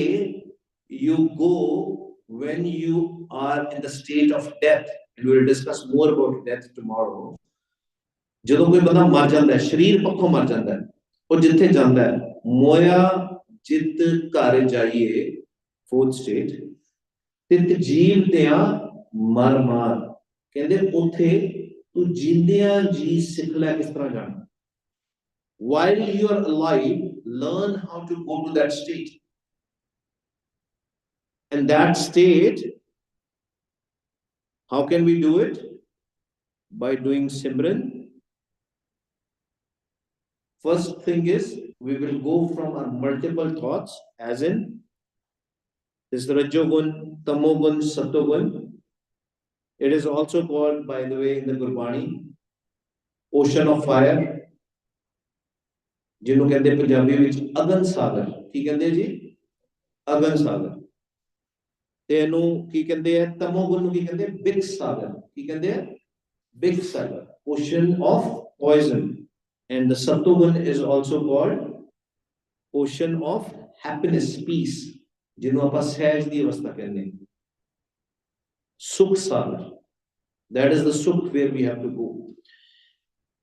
you go when you are in the state of death, and we will discuss more about death tomorrow. ਜਦੋਂ ਕੋਈ ਬੰਦਾ ਮਰ ਜਾਂਦਾ ਹੈ, ਸਰੀਰ ਪੱਖੋਂ ਮਰ ਜਾਂਦਾ ਹੈ, ਉਹ ਜਿੱਥੇ ਜਾਂਦਾ ਹੈ ਮੋਇਆ ਜਿਤ ਘਰ ਜਾਈਏ fourth state ਤਿਤ ਜੀਵਤਿਆਂ ਮਰ ਮਾਰ। ਕਹਿੰਦੇ ਉੱਥੇ ਤੂੰ ਜਿੰਦਿਆਂ ਜੀ ਸਿੱਖ ਲੈ ਕਿਸ ਤਰ੍ਹਾਂ ਜਾਣਾ। While you are alive, learn how to go to that state. And that state, how can we do it? By doing Simran. First thing is, we will go from our multiple thoughts, as in this Rajogun, Tamogun, Satogun. It is also called, by the way, in the Gurbani, ocean of fire. ਜਿਹਨੂੰ ਕਹਿੰਦੇ ਪੰਜਾਬੀ ਵਿੱਚ ਅਗਨ ਸਾਗਰ। ਕੀ ਕਹਿੰਦੇ ਜੀ? ਅਗਨ ਸਾਗਰ। ਤੇ ਇਹਨੂੰ ਕੀ ਕਹਿੰਦੇ ਆ? ਤਮੋਗੁਣ ਨੂੰ ਕੀ ਕਹਿੰਦੇ? ਬਿਗ ਸਾਗਰ। ਕੀ ਕਹਿੰਦੇ ਆ? Big Sagar, ocean of poison. And the Satogun is also called ocean of happiness, peace, ਜਿਹਨੂੰ ਆਪਾਂ ਸਹਿਜ ਦੀ ਅਵਸਥਾ ਕਹਿੰਦੇ ਹਾਂ। ਸੁਖ ਸਾਗਰ, that is the sukh where we have to go.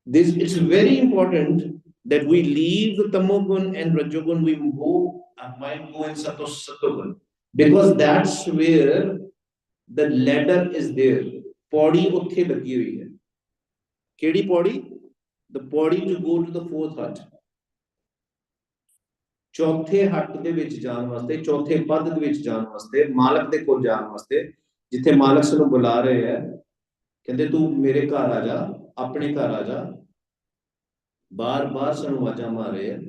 This, it's very important that we leave the tamogun and rajogun, we go, our mind go in satogun, because that's where the ladder is there. Paudi ਉੱਥੇ ਲੱਗੀ ਹੋਈ ਹੈ। ਕਿਹੜੀ ਪੌੜੀ? The paudi to go to the fourth hut. ਚੌਥੇ ਹੱਟ ਦੇ ਵਿੱਚ ਜਾਣ ਵਾਸਤੇ, ਚੌਥੇ ਪਦ ਦੇ ਵਿੱਚ ਜਾਣ ਵਾਸਤੇ, ਮਾਲਕ ਦੇ ਕੋਲ ਜਾਣ ਵਾਸਤੇ, ਜਿੱਥੇ ਮਾਲਕ ਸਾਨੂੰ ਬੁਲਾ ਰਹੇ ਹੈ, ਕਹਿੰਦੇ ਤੂੰ ਮੇਰੇ ਘਰ ਆ ਜਾ, ਆਪਣੇ ਘਰ ਆ ਜਾ, ਬਾਰ-ਬਾਰ ਸਾਨੂੰ ਆਵਾਜ਼ਾਂ ਮਾਰ ਰਹੇ ਹੈ।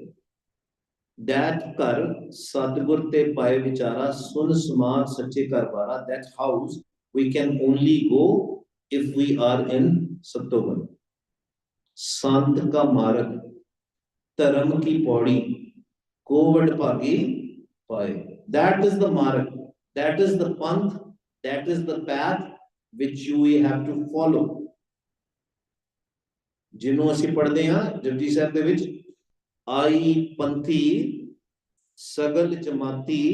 That ਘਰ ਸਤਿਗੁਰ ਤੇ ਪਾਏ ਵਿਚਾਰਾ ਸੁਨ ਸਮਾਦ ਸੱਚੇ ਘਰ ਬਾਰਾ। That house we can only go if we are in Satogun. संत का मार्ग धर्म की पौड़ी कोवड भागी पाए। That is the marg, that is the panth, that is the path which you have to follow. ਜਿਹਨੂੰ ਅਸੀਂ ਪੜ੍ਹਦੇ ਹਾਂ ਜਪਜੀ ਸਾਹਿਬ ਦੇ ਵਿੱਚ, ਆਈ ਪੰਥੀ ਸਗਲ ਜਮਾਤੀ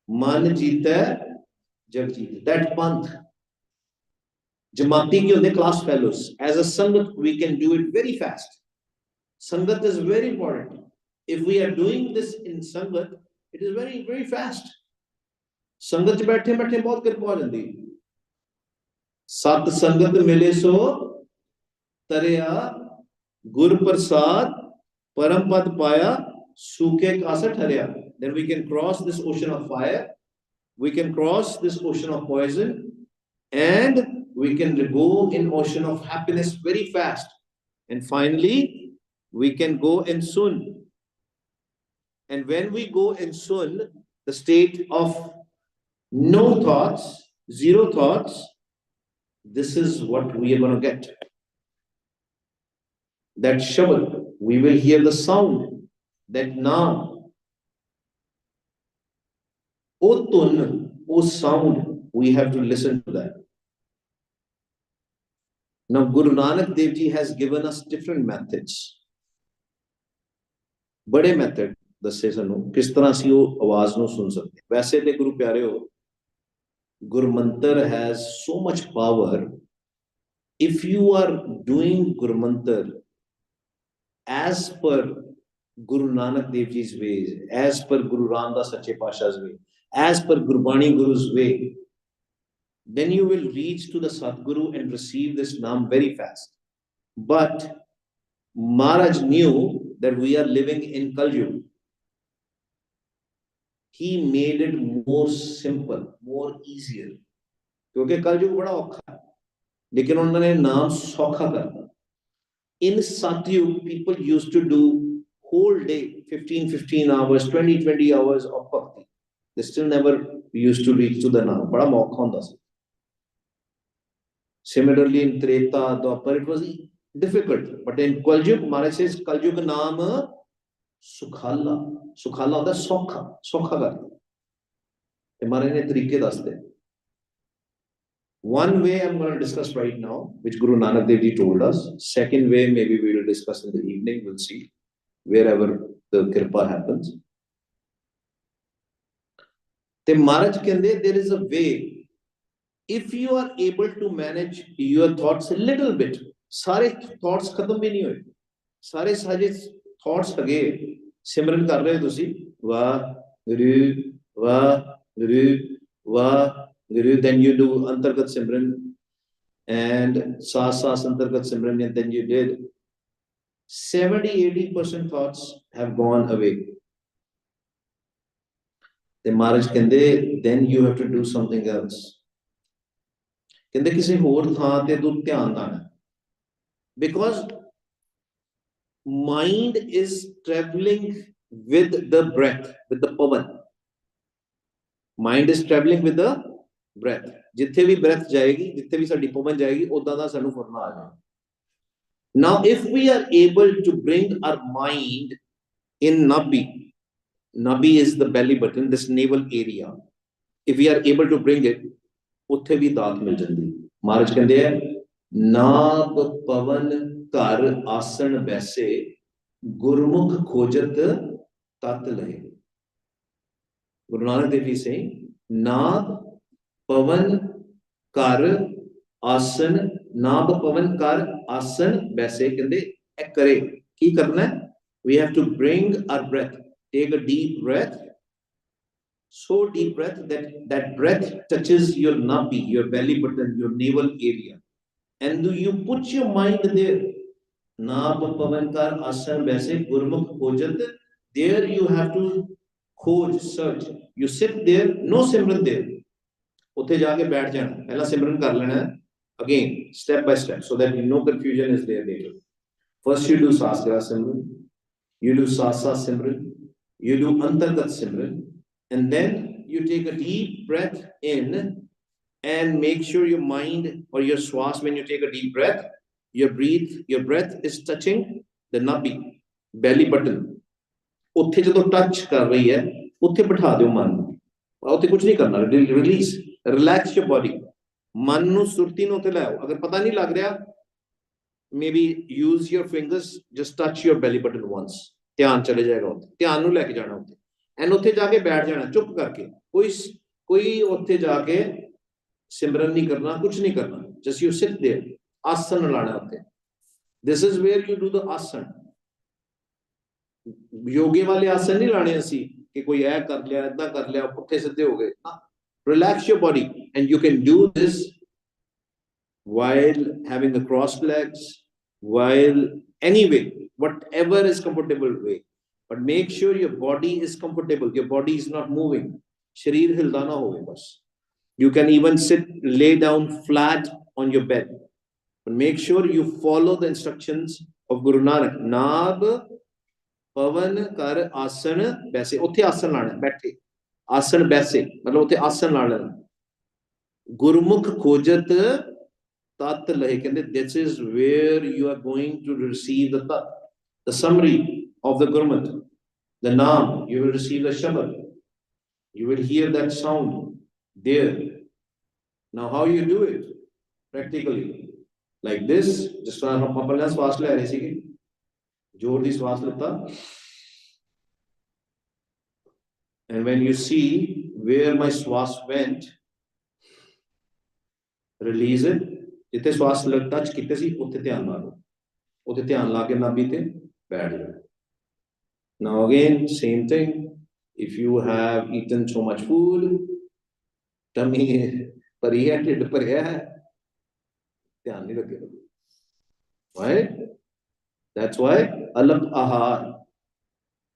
ਮਨ ਜੀਤੈ ਜਗ ਜੀਤ। That panth, Jamati ki honde class fellows. As a Sangat, we can do it very fast. Sangat is very important. If we are doing this in Sangat, it is very, very fast. Sangat ch baithe baithe bahut kirpa ho jandi। Sat Sangat mile so tarya gur prasad param pad paya suke kasa tharya। Then we can cross this ocean of fire, we can cross this ocean of poison, and we can go in ocean of happiness very fast. And finally, we can go in Sun. And when we go in Sun, the state of no thoughts, zero thoughts, this is what we are going to get. That Shabad, we will hear the sound, that Naam, O Tun, O sound, we have to listen to that. Now, Guru Nanak Dev Ji has given us different methods. बड़े method ਦੱਸੇ ਸਾਨੂੰ ਕਿਸ ਤਰ੍ਹਾਂ ਅਸੀਂ ਉਹ ਆਵਾਜ਼ ਨੂੰ ਸੁਣ ਸਕਦੇ। ਵੈਸੇ ਤੇ ਗੁਰੂ ਪਿਆਰਿਓ, ਗੁਰਮੰਤਰ has so much power. If you are doing Gurumantar as per Guru Nanak Dev Ji's ways, as per Guru Ramdas Sache Pasha's way, as per Gurbani Guru's way, then you will reach to the Sadguru and receive this Naam very fast. But Maharaj knew that we are living in Kalyug. He made it more simple, more easier. क्योंकि कलयुग बड़ा औखा है, लेकिन उन्होंने नाम सौखा करता। In Satyug, people used to do whole day, 15 hours, 20 hours of bhakti. They still never used to reach to the Naam. बड़ा मौका होता था। Similarly, in Treta, Dwapar, it was difficult. But in Kalyug, Maharaj says, Kalyug Naam सुखाला सुखाला होता है सौखा सौखा कर हमारे ने तरीके दसते one way I'm going to discuss right now which Guru Nanak Dev Ji told us. Second way maybe we will discuss in the evening, we'll see wherever the kripa happens. Te Maharaj kende there is a way if you are able to manage your thoughts a little bit. सारे thoughts खत्म भी नहीं हुए सारे सारे thoughts लगे सिमरन कर रहे हो तुसी वाह गुरु वाह गुरु वाह गुरु then you do अंतर्गत सिमरन and sas अंतर्गत सिमरन and then you did 70-80% thoughts have gone away. The Maharaj कहंदे then you have to do something else. कहंदे किसी होर थां ते तू ध्यान लाना because mind is traveling with the breath, with the pavan. Mind is traveling with the breath. जिथे भी breath जाएगी, जिथे भी साडी pavan जाएगी, उदा दा सानू फरना आ जाए. Now, if we are able to bring our mind in Nabi, Nabi is the belly button, this navel area. If we are able to bring it, उत्थे भी दात मिल जाती. महाराज कहते हैं, नाभ पवन कर आसन बैसे गुरमुख खोजत तत लहे. Guru Nanak Dev Ji is saying, नाभ पवन कर आसन नाभ पवन कर आसन बैसे कहते एक करे की करना है. We have to bring our breath, take a deep breath, so deep breath that that breath touches your nabi, your belly button, your navel area, and you put your mind there. नाभ पवन कर आसन वैसे गुरमुख खोजत. There you have to खोज, search. You sit there, no simran there. उत्थे जाके बैठ जाना, पहला सिमरन कर लेना है. Again, step by step, so that no confusion is there later. First you do sasya simran, you do sasa simran, you do antargat simran, and then you take a deep breath in and make sure your mind or your swas, when you take a deep breath, your breath is touching the nabi, belly button. उत्थे जदों touch कर रही है उत्थे बिठा दो मन उत्थे कुछ नहीं करना. Release, relax your body. मन नू सुरती नू उत्थे लाओ. अगर पता नहीं लग रहा, maybe use your fingers, just touch your belly button once. ध्यान चले जाएगा उत्थे, ध्यान नू लेके जाना उत्थे, एंड उत्थे जाके बैठ जाना चुप करके. कोई उत्थे जाके सिमरन नहीं करना, कुछ नहीं करना. Just you sit there. आसन लाना उत्थे. This is where you do the आसन. योगे वाले आसन नहीं लाने असी कि कोई ऐ कर लिया, इतना कर लिया, पुट्ठे सीधे हो गए. Relax your body, and you can do this while having the crossed legs, while anyway, whatever is comfortable way. But make sure your body is comfortable, your body is not moving. Sharir hilda na hoye bas. You can even sit, lay down flat on your bed. But make sure you follow the instructions of Guru Nanak. Naab पवन कर आसन बैसे. उत्थे आसन लाना, बैठे आसन बैसे मतलब उत्थे आसन ला लेना. गुरमुख खोजत tat lahe. कहते this is where you are going to receive the tat, the summary of the Gurmat, the naam. You will receive the shabad, you will hear that sound there. Now how you do it practically? Like this. जिस तरह हम अपना श्वास ले रहे थे, जोर दी श्वास लेता, and when you see where my श्वास went, release it. जिथे श्वास लग टच कीते सी उत्थे ध्यान ला लो, उत्थे ध्यान ला के नाभि ते बैठ जाओ. Now again, same thing. If you have eaten so much food, tummy भरी है, ढिड भरिया है, ध्यान नहीं लगेगा. Right? That's why alap ahar.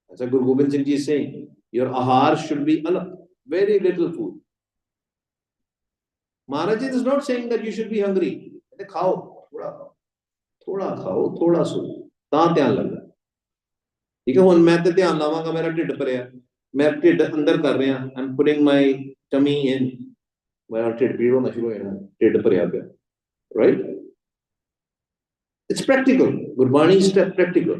That's what Guru Gobind Singh Ji is saying. Your ahar should be alap, very little food. Maharaj is not saying that you should be hungry. खाओ, थोड़ा खाओ, थोड़ा सो, ता ध्यान लगना. ठीक है. हुन मैं ते ध्यान लावांगा, मेरा ढिड भरिया, मैं ढिड अंदर कर रहा, I am putting my tummy in, मेरा ढिड पीड़ होना शुरू हो जाना, ढिड भरिया पिया. Right? It's practical. Gurbani is practical.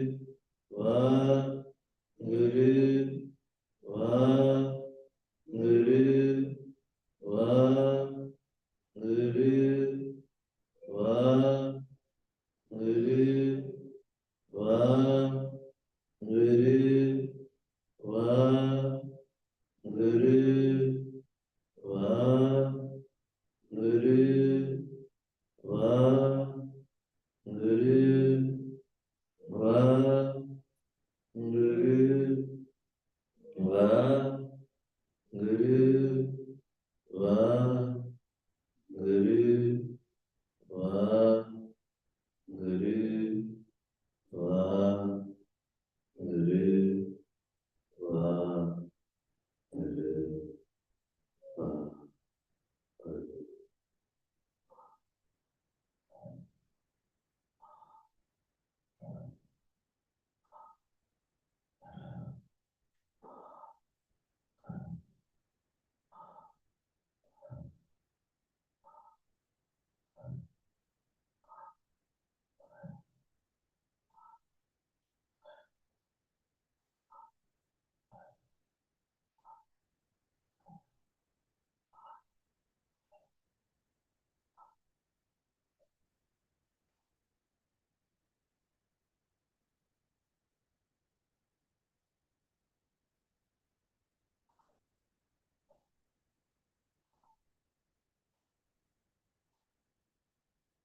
Va Guru Va Guru Va Guru Va Guru Va Guru Va Guru Va Guru Va Guru Va Guru Va Guru Va Guru Va Guru Va Guru Va Guru Va Guru.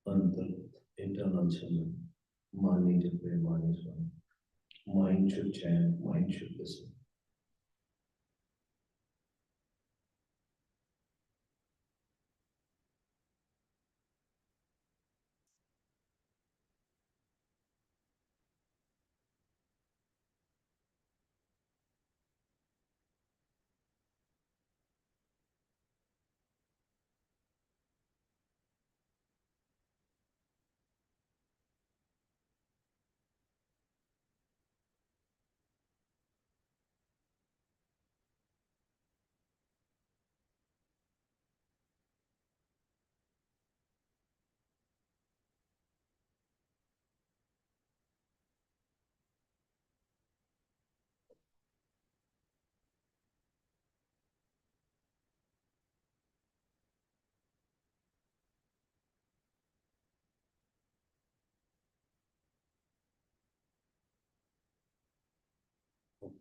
Antar, internal children. Mani Japa, Mani Swan. Mind should chant, mind should listen.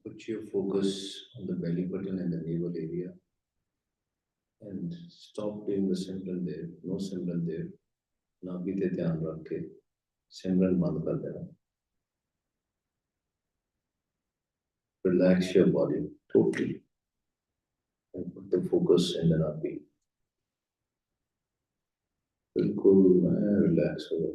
Put your focus on the belly button and the navel area and stop doing the Simran there. No Simran there. नाभि पे ध्यान रख के सिमरन बंद कर देना. Relax your body totally and put the focus in the नाभि. बिल्कुल relax हो जाओ.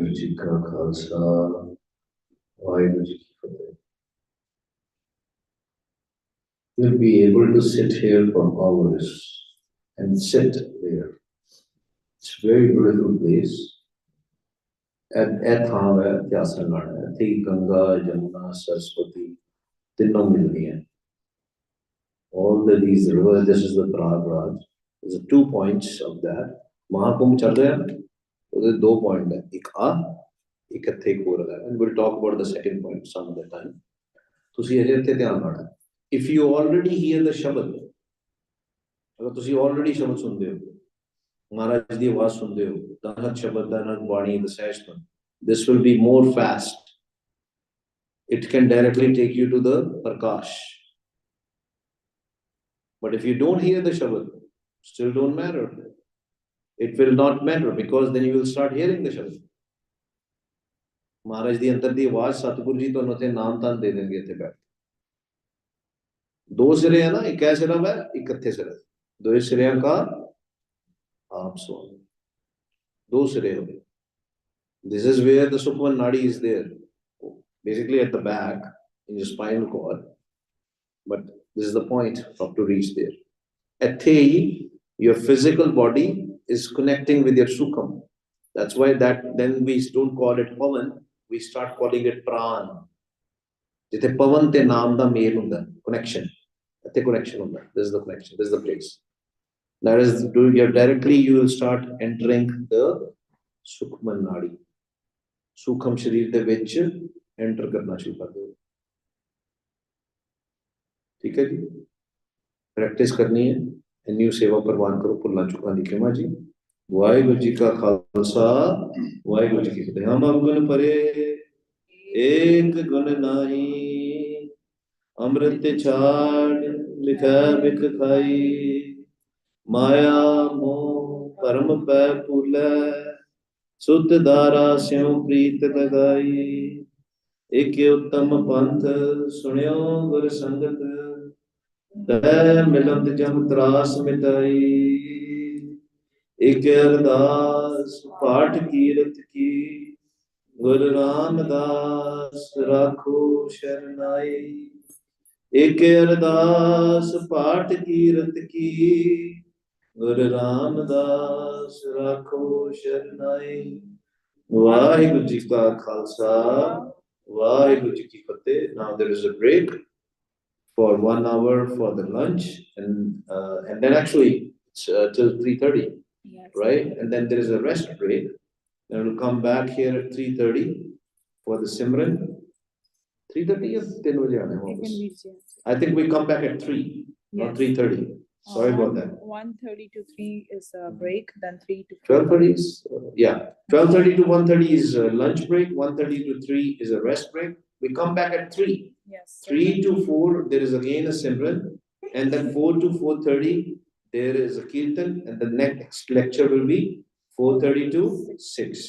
ਵਾਹਿਗੁਰੂ ਜੀ ਕਾ ਖਾਲਸਾ ਵਾਹਿਗੁਰੂ ਜੀ ਕੀ ਫਤਿਹ. You'll be able to sit here for hours and sit there. It's a very beautiful place. ਇਹ ਥਾਂ ਹੈ ਇਤਿਹਾਸਕ ਨਾਲ ਹੈ. ਇੱਥੇ ਹੀ ਗੰਗਾ, ਜਮੁਨਾ, ਸਰਸਵਤੀ ਤਿੰਨੋਂ ਮਿਲਦੀਆਂ. All these rivers, this is the Prayagraj. There's 2 points of that. Mahakumbh ਚੱਲ ਰਿਹਾ, ਉਹਦੇ 2 point ਹੈ, ਇੱਕ ਇੱਥੇ ਇੱਕ ਹੋਰ ਹੈ. And we'll talk about the second point some other time. ਤੁਸੀਂ ਅਜੇ ਇੱਥੇ ਧਿਆਨ ਦੇਣਾ. If you already hear the ਸ਼ਬਦ, ਅਗਰ ਤੁਸੀਂ already ਸ਼ਬਦ ਸੁਣਦੇ ਹੋ, ਮਹਾਰਾਜ ਦੀ ਆਵਾਜ਼ ਸੁਣਦੇ ਹੋ, ਦਾਨਕ ਸ਼ਬਦ, ਦਾਨਕ ਬਾਣੀ, the session, this will be more fast. It can directly take you to the Prakash. But if you don't hear the Shabad, still don't matter. It will not matter because then you will start hearing the Shabad. Maharaj di antar di awaaz Satguru ji ਤੁਹਾਨੂੰ ਤੇ ਨਾਮ ਤਾਂ ਦੇ ਦੇਣਗੇ ਇੱਥੇ ਬੈਠ. 2 ਸਿਰੇ ਹੈ ਨਾ, ਇੱਕ ਐ ਸਿਰਾ ਹੈ, ਇੱਕ ਇੱਥੇ ਸਿਰਾ. 2 ਸਿਰਿਆਂ का ਆਪ ਸੁਣ. 2 ਸਿਰੇ ਹੋ. This is where the Sukhman Nadi is there. Basically at the back in your spinal cord. But this is the point up to reach there. Athe, your physical body is connecting with your sukham. That's why then we don't call it pavan, we start calling it pran. Jithe pavan te naam da mel hunda, connection. Athe connection hunda. This is the connection. This is the place. That is, directly you will start entering the sukhman nadi. Sukham sharir de vich enter karna shuru kar do. ठीक है जी, practice करनी है. New सेवा प्रवान करो, भुलना चुका नहीं खेमा जी. वाहिगुरु जी का खालसा वाहिगुरु जी की फतेह. हम अवगुण परे एक गुण नाही, अमृत छाड़ लिखा बिख खाई, माया मोह परम पै फूलै, सुत दारा स्यों प्रीत लगाई. एक उत्तम पंथ सुनियो गुर संगत, तै मिलत जम त्रास मिटाई. एक अरदास पाठ कीरत की, गुरु रामदास राखो शरनाई. एक अरदास पाठ कीरत की, गुरु रामदास राखो शरनाई. वाहिगुरु जी का खालसा वाहिगुरु जी की फतेह. Now there is a break for 1 hour for the lunch, and then actually it's till 3:30, Yes. right? And then there is a rest break. Then we'll come back here at 3:30 for the Simran. 3:30 or 3 baje aana hai I can wapas? reach you. I think we come back at 3, not Yes. 3:30. Sorry about that. 1:30 to 3 is a break, then 3 to 4. 12:30 is, yeah, 12:30 to 1:30 is lunch break, 1:30 to 3 is a rest break. We come back at 3. Yes. 3 to 4, there is again a Simran, and then 4 to 4:30, there is a Kirtan, and the next lecture will be 4:30 to 6.